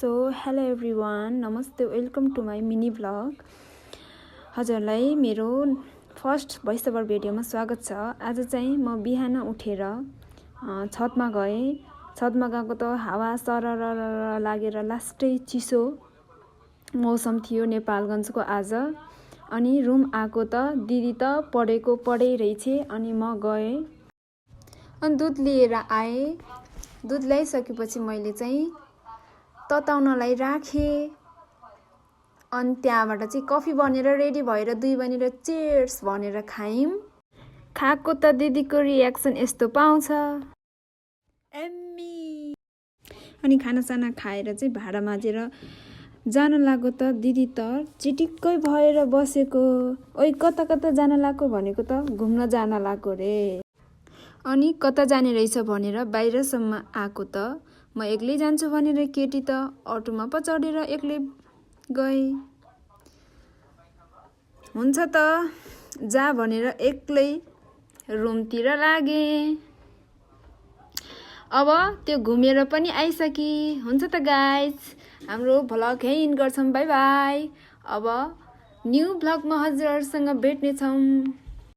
So hello everyone, नमस्ते, welcome to my mini vlog. हजुरलाई मेरो फर्स्ट भोइस ओभर भिडियोमा स्वागत छ। आज चाहिँ म बिहान उठेर छतमा गएँ। छतमा गएको त हावा सरर लागेर लास्टै चिसो मौसम थियो नेपालगञ्जको आज। अनि रुम आएको त दिदी त पढै रहेछ। अनि म गएँ अनि दुध लिएर आएँ। दुध ल्याइसकेपछि मैले चाहिँ तताउनलाई राखेँ। अनि त्यहाँबाट चाहिँ कफी बनेर रेडी भएर दुई बनेर चेयर्स भनेर खायौँ। खाएको त दिदीको रियाक्सन यस्तो पाउँछ एम्मी। अनि खानासाना खाएर चाहिँ भाँडा माझेर जान लाग्यो त दिदी त चिटिक्कै भएर बसेको। ओइ कता कता जान लाग्यो भनेको त घुम्न जान लाग्यो रे। अनि कता जाने रहेछ भनेर बाहिरसम्म आएको त म एक्लै जान्छु भनेर केटी त अटोमा पो चढेर एक्लै गए। हुन्छ त जा भनेर एक्लै रुमतिर लागे। अब त्यो घुमेर पनि आइसके। हुन्छ त गाइज, हाम्रो भ्लग यहीँ इन्ड गर्छौँ। By by. अब न्यू भ्लगमा हजुरहरूसँग भेट्नेछौँ।